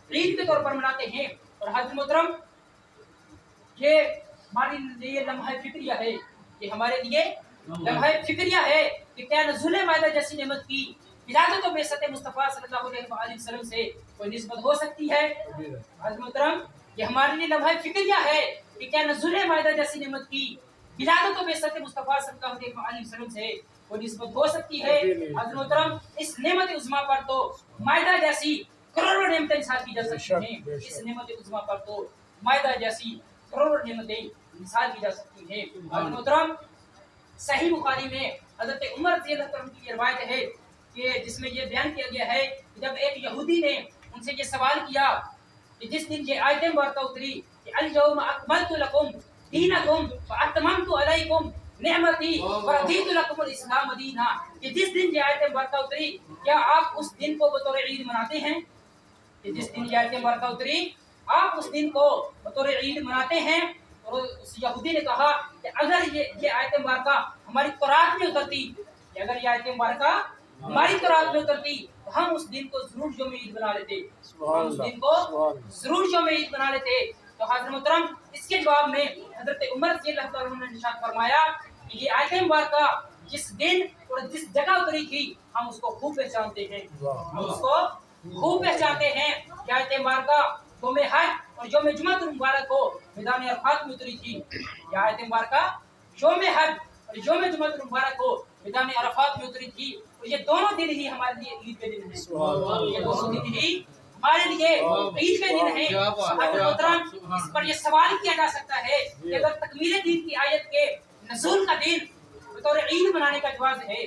[SPEAKER 1] ईद के तौर पर मनाते हैं। और हज़रत मोहतरम, ये हमारे लिए लम्हा फिक्रिया है, ये हमारे लिए लम्हा फिक्रिया है कि क्या नज़ुल मायदा जैसी नेमत की विलादत और बेसत मुस्तफ़ा सल्लल्लाहु अलैहि वसल्लम से कोई निस्बत हो सकती है? हज़रत मोहतरम, ये हमारे लिए लम्हा फिक्रिया है कि क्या नज़ुल मायदा जैसी नेमत की विलादत और बेसत मुस्तफ़ा सल्लल्लाहु अलैहि वसल्लम से कोई निस्बत हो सकती है? हज़रत मोहतरम, इस नेमत उज़्मा पर तो मायदा जैसी करोड़ों नेमतें इंसार की जा सकती हैं, इस नेमत उज़्मा पर तो मायदा जैसी करोड़ों नेमतें इंसार की जा सकती हैं। हज़रत मोहतरम, सही बुखारी में हज़रत उमर रज़ियल्लाहु अन्हु की रिवायत है कि जिसमें ये बयान किया गया है कि जब एक यहूदी ने उनसे ये सवाल किया कि जिस दिन ये आयतें मुबारका उतरी कि अल यौम अकमलतु लकुम दीनकुम व अतममतु अलैकुम नेमती व रदीतु लकुमुल इस्लाम दीना, कि जिस दिन ये आयतें मुबारका उतरी क्या आप उस दिन को बतौर ईद मनाते हैं? कि जिस दिन ये आयतें मुबारका उतरी आप उस दिन को बतौर ईद मनाते हैं? और उस यहूदी ने कहा कि अगर ये आयतें मुबारका हमारी तौरात में उतरती, कि अगर ये आयतें मुबारका हमारी तौरात में उतरती तो हम उस दिन को जरूर यौम ईद बना लेते, हम उस दिन को जरूर यौम ईद बना लेते। तो हज़रत मोहतरम, इसके जवाब में हज़रत उमर रज़ियल्लाहु अन्हु ने इरशाद फरमाया कि ये आयतें मुबारका जिस दिन और जिस जगह उतरी थी हम उसको खूब पहचानते हैं, हम उसको खूब पहचानते हैं। ये आयतें मुबारका यौम हज और यौम जुमअतुल मुबारक को मैदान अरफात में उतरी थी। ये आयतें मुबारका यौम हज और यौम जुमअतुल मुबारक को मैदान अरफात में उतरी थी, और ये दोनों दिन ही हमारे लिए ईद के दिन हैं, ये दोनों दिन ही हमारे लिए ईद के दिन हैं। हज़रत मोहतरम, इस पर ये सवाल किया जा सकता है कि अगर तकमील दीन की आयत के नज़ूल का दिन बतौर ईद मनाने का जवाज़ है,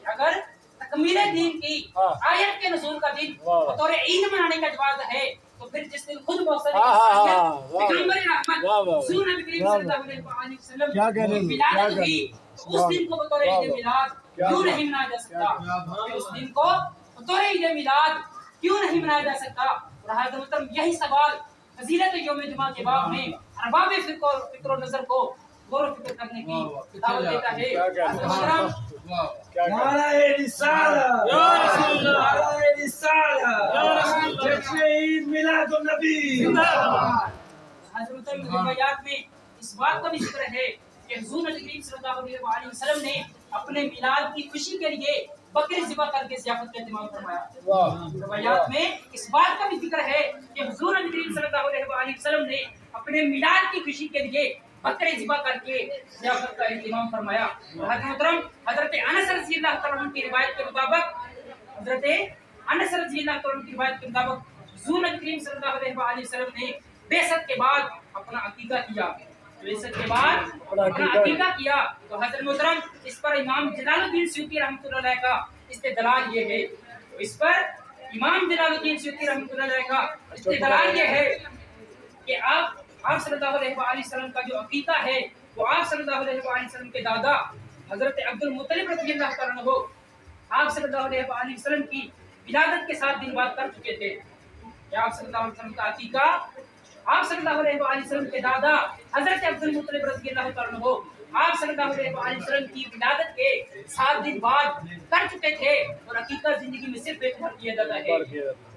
[SPEAKER 1] अगर तकमील दीन की आयत के नज़ूल का दिन बतौर ईद मनाने का जवाज़ है, तो फिर जिस दिन खुद मौसम पैगंबर रहमत हुज़ूर नबी करीम सल्लल्लाहु अलैहि वसल्लम की विलादत हुई, उस दिन को बतौर ईद मिलाद क्यों नहीं मनाया जा सकता? उस दिन को बतौर ईद मिलाद क्यों नहीं मनाया जा सकता? और हज़रत मोहतरम, यही सवाल फजीलत यौम जुमा के बाब में अरबाब फिक्र और नज़र को गौर व फिक्र करने की दावत देता है। हज़रत मोहतरम,
[SPEAKER 2] नारे रिसालत या रसूल अल्लाह, नारे रिसालत, जश्न ईद मिलादुन नबी जिंदाबाद।
[SPEAKER 1] हज़रत मोहतरम, रिवायात में इस बात का भी जिक्र है कि हुज़ूर नबी करीम सल्लल्लाहु अलैहि वसल्लम ने अपने मिलाद की खुशी के लिए बकरी ज़िबा करके ज़ियाफ़त का इंतज़ाम फरमाया। रिवायात में इस बात का भी जिक्र है कि हुज़ूर नबी करीम सल्लल्लाहु अलैहि वसल्लम ने अपने मिलाद की खुशी के लिए बकरी ज़िबा करके ज़ियाफ़त का इंतज़ाम फरमाया। हज़रत मोहतरम, हज़रत अनस रज़ियल्लाहु तआला अन्हु की रिवायत के मुताबिक हुज़ूर नबी करीम सल्लल्लाहु अलैहि वसल्लम ने बेसत के बाद अपना अकीका किया, बेसत के बाद अपना अकीका किया। तो हज़रत मोहतरम, इस पर इमाम जलालुद्दीन सयूती रहमतुल्लाह अलैह का इस्तेदलाल ये है, तो इस पर इमाम जलालुद्दीन सयूती रहमतुल्लाह अलैह का इस्तेदलाल ये है कि आप सल्लल्लाहु अलैहि वसल्लम का जो अकीका है वो आप सल्लल्लाहु अलैहि वसल्लम के दादा हज़रत अब्दुल मुत्तलिब रज़ियल्लाहु तआला अन्हु आप सल्लल्लाहु अलैहि वसल्लम की विलादत के 7 दिन बाद कर चुके थे। आप सल्लल्लाहु अलैहि वसल्लम का अकीका आप सल्लल्लाहु अलैहि वसल्लम के दादा हज़रत अब्दुल मुत्तलिब रज़ियल्लाहु तआला अन्हु आप सल्लल्लाहु अलैहि वसल्लम की विलादत के 7 दिन बाद कर चुके थे, और अकीका जिंदगी में सिर्फ एक बार किया जाता है,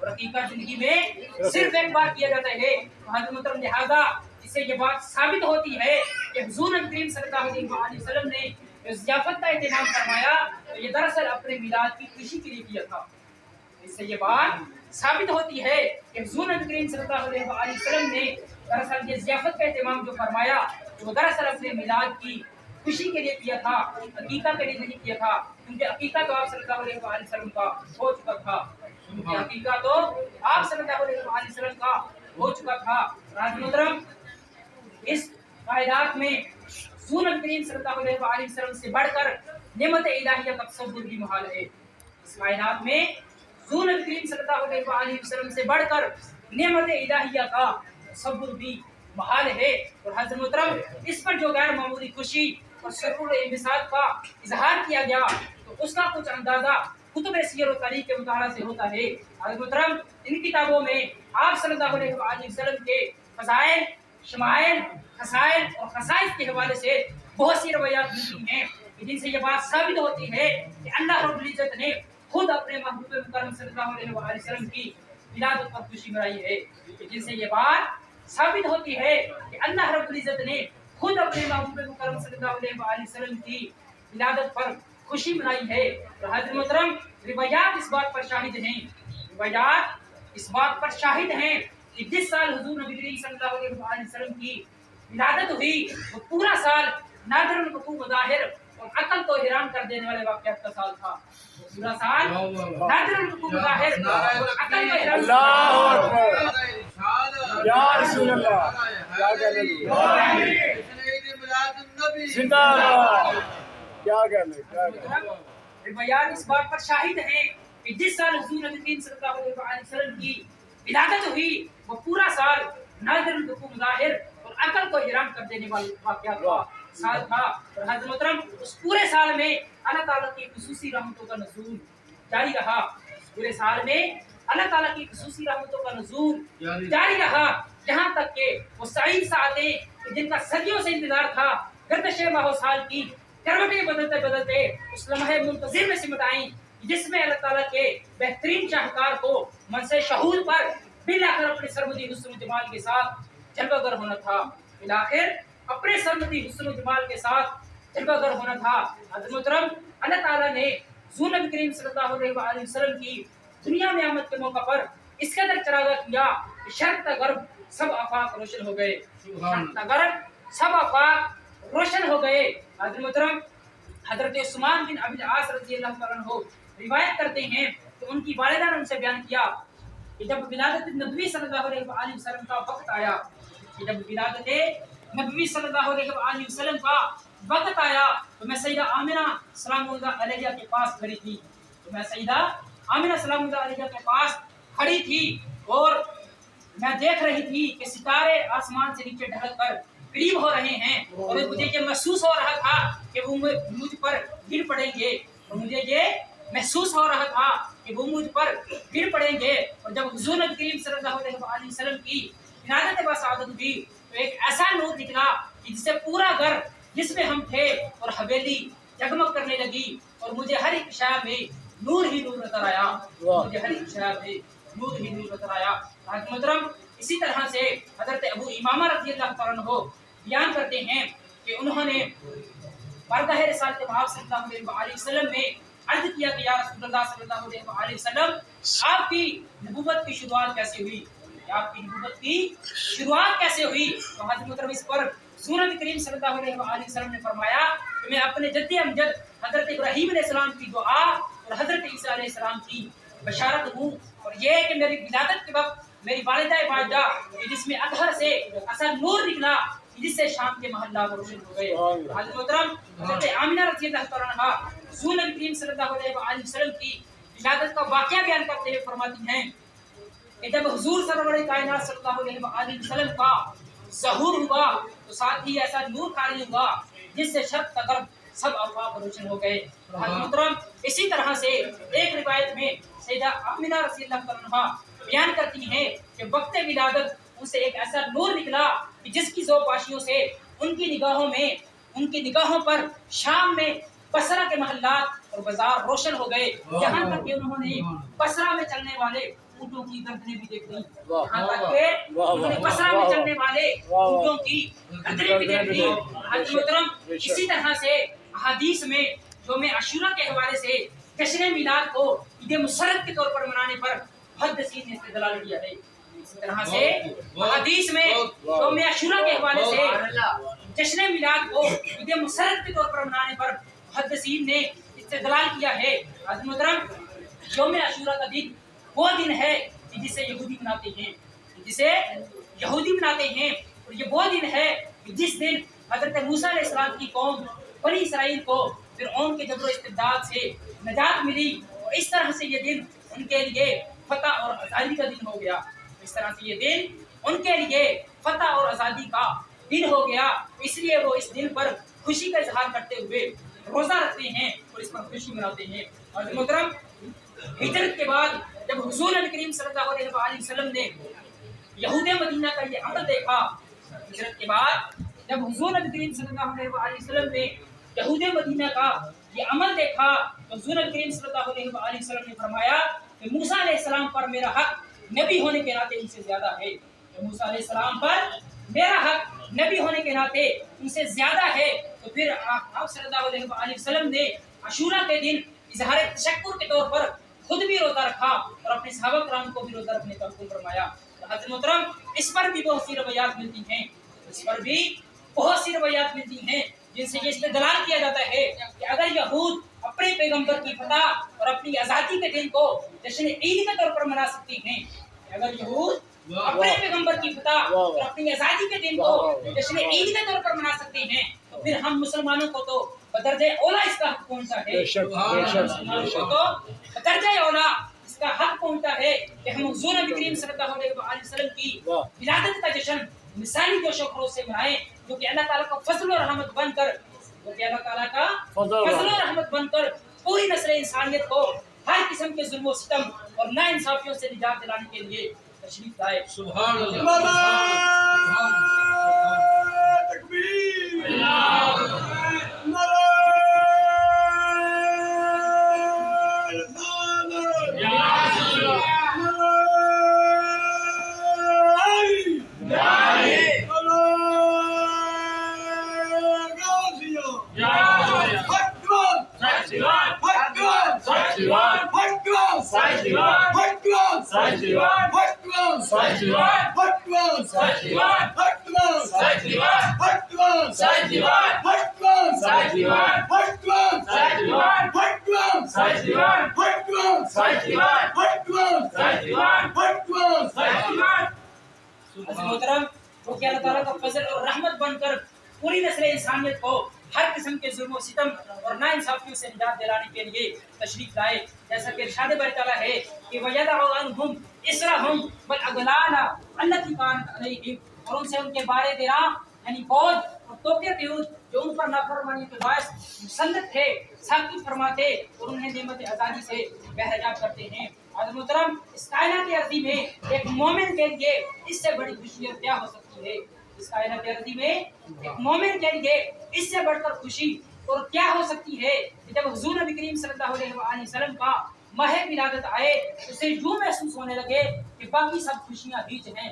[SPEAKER 1] और अकीका जिंदगी में सिर्फ एक बार किया जाता है। हज़रत मोहतरम, लिहाजा इससे ये बात साबित होती है कि हुज़ूर नबी करीम सल्लल्लाहु अलैहि वसल्लम ने ज़ियाफ़त का इंतज़ाम फरमाया तो ये दरअसल अपने मिलाद की खुशी के लिए किया था। इससे ये बात साबित होती है कि हुज़ूर नबी करीम सल्लल्लाहु अलैहि वसल्लम ने दरअसल ये ज़ियाफ़त का इंतज़ाम जो फरमाया वो दरअसल अपने मिलाद की खुशी के लिए किया था, अकीका के लिए नहीं किया था, क्योंकि अकीका तो आप सल्लल्लाहु अलैहि वसल्लम का हो चुका था। क्योंकि अकीका तो आप सल्लल्लाहु अलैहि वसल्लम का हो चुका था। राजमुद्रम, इस कायनात में हुजूर नबी करीम सल्लल्लाहु अलैहि वसल्लम से बढ़कर नेमत इलाहिया का तसव्वुर भी मुहाल है। इस कायनात में हुजूर नबी करीम सल्लल्लाहु अलैहि वसल्लम से बढ़कर नेमत इलाहिया का तसव्वुर भी मुहाल है। और हज़रत मोहतरम, इस पर जो गैर मामूली खुशी और सुरूर इंबिसात का इजहार किया गया, तो उसका कुछ अंदाजा कुतुब सीरत व तारीख के मुताला से होता है। हज़रत मोहतरम, इन किताबों में आप सल्लल्लाहु अलैहि वसल्लम के फज़ाइल, शमाइल, खसाइल और खसाइस के हवाले से बहुत सी रवायात मिलती हैं, जिनसे ये बात साबित होती है कि अल्लाह रब्बुल इज्जत ने खुद अपने महबूब मुकर्रम सल्लल्लाहु अलैहि वसल्लम की विलादत पर खुशी मनाई है। जिनसे ये बात साबित होती है कि अल्लाह रब्बुल इज्जत ने खुद अपने महबूब मुकर्रम सल्लल्लाहु अलैहि वसल्लम की विलादत पर खुशी मनाई है। और हज़रत मोहतरम, रिवायात इस बात पर शाहिद हैं, रिवायात इस बात पर शाहिद हैं कि जिस साल हुजूर नबी करीम सल्लल्लाहु अलैहि वसल्लम की विलादत हुई, वो पूरा साल नादिरुल वक़ूअ ज़ाहिर और अकल को हैरान कर देने वाले वाक़यात का साल था। वो पूरा साल नादिरुल वक़ूअ ज़ाहिर और अकल को हैरान
[SPEAKER 3] अल्लाहु अकबर। या रसूल अल्लाह, क्या कहने, जिंदाबाद। क्या कहने।
[SPEAKER 1] रिवायात इस बात पर शाहिद हैं कि जिस साल हुजूर नबी करीम सल्लल्लाहु अलैहि वसल्लम की विलादत हुई, वो पूरा साल नादिरुल वक़ूअ ज़ाहिर और अकल को हैरान कर देने वाले वाक़यात का साल था। और हज़रत मोहतरम, उस पूरे साल में अल्लाह ताला की खुसूसी रहमतों का नुज़ूल जारी रहा। पूरे साल में अल्लाह ताला की खुसूसी रहमतों का नुज़ूल जारी रहा, यहाँ तक कि वो सईद साअतें जिनका सदियों से इंतजार था, गर्दिश माह साल की करवटें बदलते बदलते उस लम्हे मुंतज़िर में सिमट आईं, जिसमें अल्लाह ताला के बेहतरीन शाहकार को मनसे शहूद पर बिलाखिर अपने सरमदी हुस्न जमाल के साथ जलवागर होना था। बिलाखिर अपने सरमदी हुस्न जमाल के साथ जलवागर होना था। हज़रत मोहतरम, अल्लाह ताला ने हुजूर नबी करीम सल्लल्लाहु अलैहि वसल्लम की दुनिया में आमद के मौका पर इस कदर चरागा किया कि शर्क़ ता गर्ब सब आफाक रोशन हो गए। शर्क़ ता गर्ब सब आफाक रोशन हो गए। हज़रत मोहतरम, हज़रत उस्मान बिन अबी आस रज़ियल्लाहु तआला अन्हु रिवायत करते हैं कि उनकी वालिदा ने उनसे बयान किया कि जब विलादत नबी सल्लल्लाहु अलैहि वसल्लम का वक्त आया, कि जब विलादत नबी सल्लल्लाहु अलैहि वसल्लम का वक्त आया, तो मैं सईदा आमिना सलामुल्लाह अलैहा के पास खड़ी थी। तो मैं सईदा आमिना सलामुल्लाह अलैहा के पास खड़ी थी और मैं देख रही थी कि सितारे आसमान से नीचे ढल कर करीब हो रहे हैं, और मुझे ये महसूस हो रहा था कि वो मुझ पर गिर पड़ेंगे। और मुझे ये महसूस हो रहा था कि वो मुझ पर गिर पड़ेंगे। और जब हुजूर नबी करीम सल्लल्लाहु अलैहि वसल्लम की विलादत बसादत हुई, तो एक ऐसा नूर निकला कि जिससे पूरा घर जिसमें हम थे और हवेली जगमग करने लगी, और मुझे हर एक शय में नूर ही नूर नजर आया। मुझे हर एक शय में नूर ही नूर नजर आया। मोहतरम, इसी तरह से हजरत अबू इमामा रज़ियल्लाहु तआला अन्हु बयान करते हैं कि उन्होंने बारगाह रिसालत महबूब सल्लल्लाहु अलैहि वसल्लम में अर्ज किया कि या रसूलुल्लाह सल्लल्लाहु अलैहि वसल्लम, आपकी नबुव्वत की शुरुआत कैसे हुई? आपकी नबुव्वत की शुरुआत कैसे हुई? तो हज़रत मोहतरम, इस पर हुजूर नबी करीम सल्लल्लाहु अलैहि वसल्लम ने फरमाया कि मैं अपने जद्दे अमजद हजरत इब्राहीम अलैहिस्सलाम की दुआ और हजरत ईसा अलैहिस्सलाम की बशारत हूँ, और ये कि मेरी विलादत के वक्त मेरी वालिदा बाजिदा जिसमें अतहर से असल नूर निकला, जिससे शाम के महल्ला रोशन हो गए। हज़रत मोहतरम, हज़रत आमिना रज़ियल्लाहु तआला अन्हा हुजूर नबी करीम सल्लल्लाहु अलैहि वसल्लम की विलादत का वाक़या बयान करते हुए फरमाती हैं कि जब हुजूर सरवर कायनात सल्लल्लाहु अलैहि वसल्लम का ज़हूर हुआ, तो साथ ही ऐसा नूर तारी हुआ जिससे शर्क़ ता गर्ब सब आफाक रोशन हो गए। हज़रत मोहतरम, इसी तरह से एक रिवायत में सैयदा आमिना रज़ियल्लाहु तआला अन्हा बयान करती हैं कि वक्त विलादत उनसे एक ऐसा नूर निकला कि जिसकी ज़ोपाशियों से उनकी निगाहों पर शाम में बसरा के महल्लात और बाजार रोशन हो गए। यहाँ तक कि उन्होंने बसरा में चलने वाले ऊँटों की गर्दनें भी देख ली। यहाँ तक कि उन्होंने बसरा में चलने वाले ऊँटों की गर्दनें भी देख ली। हज़रत मोहतरम, इसी तरह से हदीस में जो मैं अशूरा के हवाले से जश्न मिलाद को ईद मुसर्रत के तौर पर मनाने पर मुहद्दिसीन ने इस्तेदलाल किया है। इसी तरह से हदीस में यौम अशूरा के हवाले से जश्न मिलाद को ईद मुसर्रत के तौर पर मनाने पर मुहद्दिसीन ने इस्तेदलाल किया है। अज़ीज़ मोहतरम, यौम अशूरा का दिन वो दिन है कि जिसे यहूदी मनाते हैं, और ये वो दिन है कि जिस दिन हज़रत मूसा अलैहिस्सलाम की कौम बनी इसराइल को फिरऔन के जबर इस्तिबदाद से नजात मिली, और इस तरह से ये दिन उनके लिए फतह और आज़ादी का दिन हो गया। इस तरह से ये दिन उनके लिए फतह और आज़ादी का दिन हो गया, इसलिए वो इस दिन पर खुशी का इजहार करते हुए रोज़ा रखते हैं और इस पर खुशी मनाते हैं। और मोहतरम, हिजरत के बाद जब हुजूर नबी करीम सल्लल्लाहु अलैहि वसल्लम ने यहूद मदीना का ये अमल देखा, हिजरत के बाद जब हुजूर नबी करीम सल्लल्लाहु अलैहि वसल्लम ने यहूद मदीना का ये अमल देखा, तो हुजूर नबी करीम सल्लल्लाहु अलैहि वसल्लम ने फरमाया कि मूसा अलैहिस्सलाम पर मेरा हक नबी होने के नाते उनसे ज्यादा है। तो मूसा अलैहिस्सलाम पर मेरा हक नबी होने के नाते उनसे ज्यादा है, तो फिर आप सल्लल्लाहु अलैहि वसल्लम ने अशूरा के दिन इजहार तशक्कुर के तौर पर खुद भी रोजा रखा और अपने सहाबा कराम को भी रोजा रखने का हुक्म फरमाया। तो हज़रत मोहतरम, इस पर भी बहुत सी रवायात मिलती हैं, जिनसे ये इस्तेदलाल किया जाता है कि अगर यहूद अपने पैगंबर की फतह और अपनी आज़ादी के दिन को जश्न ईद के तौर पर मना सकती हैं, अगर यहूद अपने पैगंबर की फतह और अपनी आज़ादी के दिन को जश्न ईद के तौर पर मना सकते हैं, तो फिर हम मुसलमानों को तो बदरजे औला इसका हक पहुंचता है, बदरजे औला इसका हक पहुंचता है कि हम हुजूर नबी करीम सल्लल्लाहु अलैहि वसल्लम की विलादत का जश्न मिसाली जोश और खरोश से मनाएं, जो कि अल्लाह ताला का फजल और रहमत बनकर पूरी नस्ल इंसानियत को हर किस्म के जुल्म और सितम और नाइंसाफियों से निजात दिलाने के लिए तशरीफ लाए।
[SPEAKER 2] सुभान अल्लाह, तकबीर,
[SPEAKER 1] वो कि अल्लाह ताला का फजल और रहमत बनकर पूरी नस्ल इंसानियत को हर किस्म के जुल्म सितम और नाइंसाफियों से निजात दिलाने के लिए तशरीफ लाए। जैसा कि इरशाद बारी ताला है कि वयदअ अन्हुम इसरहुम वल अगलाला अल्लती कानत अलैहिम, और उनसे उनके बारे दिरा यानी बोझ और तोके तयूद जो उन पर नाफरमानी के बायस मुसल्लत थे साकित फरमाते और उन्हें नेमत आज़ादी से बहरजाब करते हैं। और मोहतरम, इस कायनात अर्ज़ी में एक मोमिन के लिए इससे बड़ी खुशी और क्या हो सकती है? इस कायनात अर्ज़ी में एक मोमिन के लिए इससे बढ़कर खुशी और क्या हो सकती है कि जब हुजूर नबी करीम सल्लल्लाहु अलैहि वसल्लम का माह विलादत आए, उसे यूं महसूस होने लगे कि बाकी सब खुशियां बीच हैं,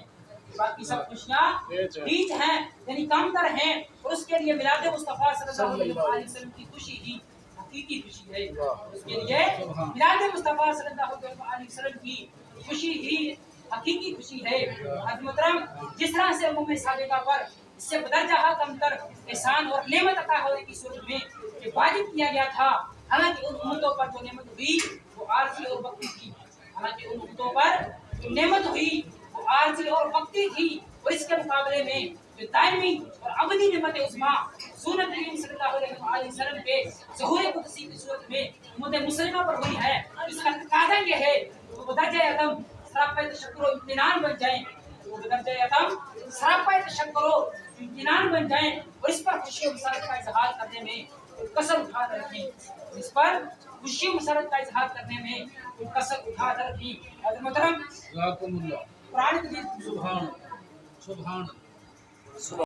[SPEAKER 1] बाकी सब खुशियां बीच हैं, यानी कम तर हैं, और उसके लिए मिलाद मुस्तफा सल्लल्लाहु अलैहि वसल्लम की खुशी ही हकीकी खुशी है। उसके लिए मिलाद मुस्तफा सल्लल्लाहु अलैहि वसल्लम की खुशी ही हकीकी खुशी है। हज़रत मोहतरम, जिस तरह से उम्मे साबिका पर इससे बदरजा कमतर एहसान और नेमत अता होने की सूरत में ये वाजिब किया गया था, हालांकि उन उम्मतों पर जो नेमत हुई वो आरजी और वक्ती थी, हालांकि उन उम्मतों पर जो नेमत हुई वो आरजी और वक्ती थी, और इसके मुकाबले में जो दायमी और अबदी नेमत उस्मा सुन्नत करीम सल्लल्लाहु अलैहि वसल्लम के ज़हूर कुदसी की सूरत में उम्मत मुस्लिमा पर हुई है। इसका तकाज़ा ये है वो दर्जा अदम सरापा तशक्कुर और इम्तिनान बन जाएं, वो दर्जा अदम सरापा तशक्कुर और इम्तिनान बन जाएं, और इस पर खुशी और मसरत का इजहार करने में कसर उठा रखें, इस पर खुशी और मसरत का इजहार करने में कसर उठा रखें। हज़रत मोहतरम,
[SPEAKER 2] जाज़ाकुमुल्लाह,
[SPEAKER 1] कुरान की
[SPEAKER 2] सुभान सुभान